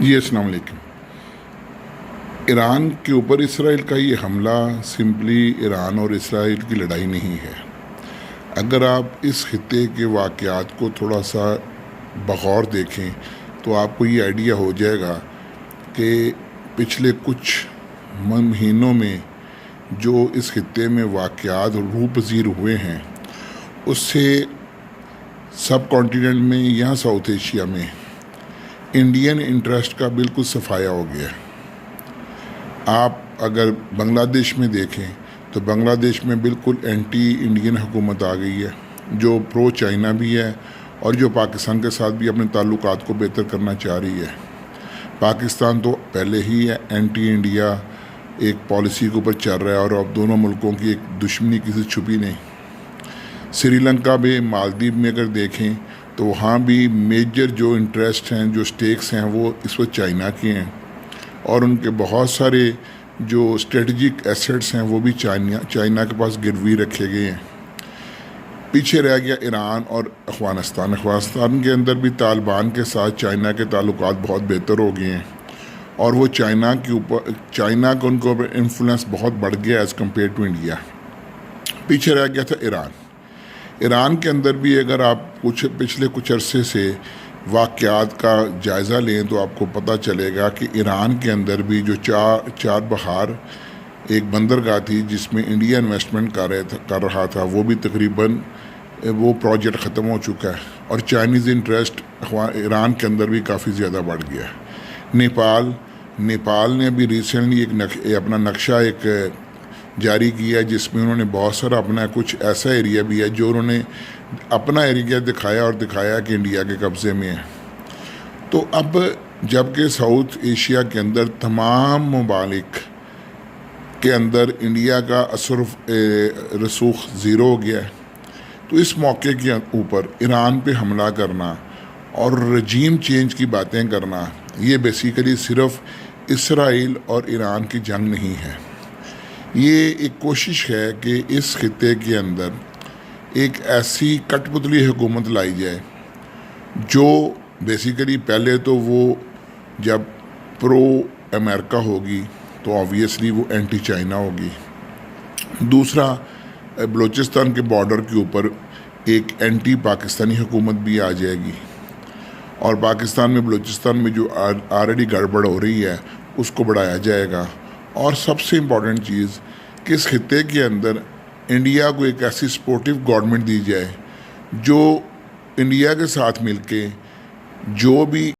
جی السلام علیکم۔ ایران کے اوپر اسرائیل کا یہ حملہ سمپلی ایران اور اسرائیل کی لڑائی نہیں ہے۔ اگر آپ اس خطے کے واقعات کو تھوڑا سا بغور دیکھیں تو آپ کو یہ آئیڈیا ہو جائے گا کہ پچھلے کچھ مہینوں میں جو اس خطے میں واقعات روح پذیر ہوئے ہیں اس سے سب کانٹیننٹ میں یا ساؤتھ ایشیا میں انڈین انٹرسٹ کا بالکل صفایا ہو گیا ہے۔ آپ اگر بنگلہ دیش میں دیکھیں تو بنگلہ دیش میں بالکل اینٹی انڈین حکومت آ گئی ہے جو پرو چائنا بھی ہے اور جو پاکستان کے ساتھ بھی اپنے تعلقات کو بہتر کرنا چاہ رہی ہے۔ پاکستان تو پہلے ہی اینٹی انڈیا ایک پالیسی کے اوپر چل رہا ہے اور اب دونوں ملکوں کی ایک دشمنی کسی چھپی نہیں۔ سری لنکا میں مالدیپ میں اگر دیکھیں تو وہاں بھی میجر جو انٹرسٹ ہیں جو سٹیکس ہیں وہ اس وقت چائنا کے ہیں اور ان کے بہت سارے جو اسٹریٹجک ایسٹس ہیں وہ بھی چائنا کے پاس گروی رکھے گئے ہیں۔ پیچھے رہ گیا ایران اور افغانستان کے اندر بھی طالبان کے ساتھ چائنا کے تعلقات بہت بہتر ہو گئے ہیں اور وہ چائنا کا ان کے اوپر انفلوئنس بہت بڑھ گیا ایز کمپیئر ٹو انڈیا۔ پیچھے رہ گیا تھا ایران کے اندر بھی اگر آپ پچھلے کچھ عرصے سے واقعات کا جائزہ لیں تو آپ کو پتہ چلے گا کہ ایران کے اندر بھی جو چار بہار ایک بندرگاہ تھی جس میں انڈیا انویسٹمنٹ کر رہا تھا وہ بھی تقریباً وہ پروجیکٹ ختم ہو چکا ہے اور چائنیز انٹرسٹ ایران کے اندر بھی کافی زیادہ بڑھ گیا ہے۔ نیپال نے ابھی ریسنٹلی اپنا نقشہ جاری کیا جس میں انہوں نے بہت سارا اپنا کچھ ایسا ایریا بھی ہے جو انہوں نے اپنا ایریا دکھایا کہ انڈیا کے قبضے میں ہے۔ تو اب جب کہ ساؤتھ ایشیا کے اندر تمام ممالک کے اندر انڈیا کا اثر رسوخ زیرو ہو گیا ہے تو اس موقع کے اوپر ایران پہ حملہ کرنا اور رجیم چینج کی باتیں کرنا یہ بیسیکلی صرف اسرائیل اور ایران کی جنگ نہیں ہے، یہ ایک کوشش ہے کہ اس خطے کے اندر ایک ایسی کٹ پتلی حکومت لائی جائے جو بیسیکلی پہلے تو وہ جب پرو امریکہ ہوگی تو آبویسلی وہ اینٹی چائنا ہوگی، دوسرا بلوچستان کے بارڈر کے اوپر ایک اینٹی پاکستانی حکومت بھی آ جائے گی اور پاکستان میں بلوچستان میں جو آلریڈی گڑبڑ ہو رہی ہے اس کو بڑھایا جائے گا، اور سب سے امپورٹنٹ چیز کہ اس خطے کے اندر انڈیا کو ایک ایسی سپورٹیو گورنمنٹ دی جائے جو انڈیا کے ساتھ مل کے جو بھی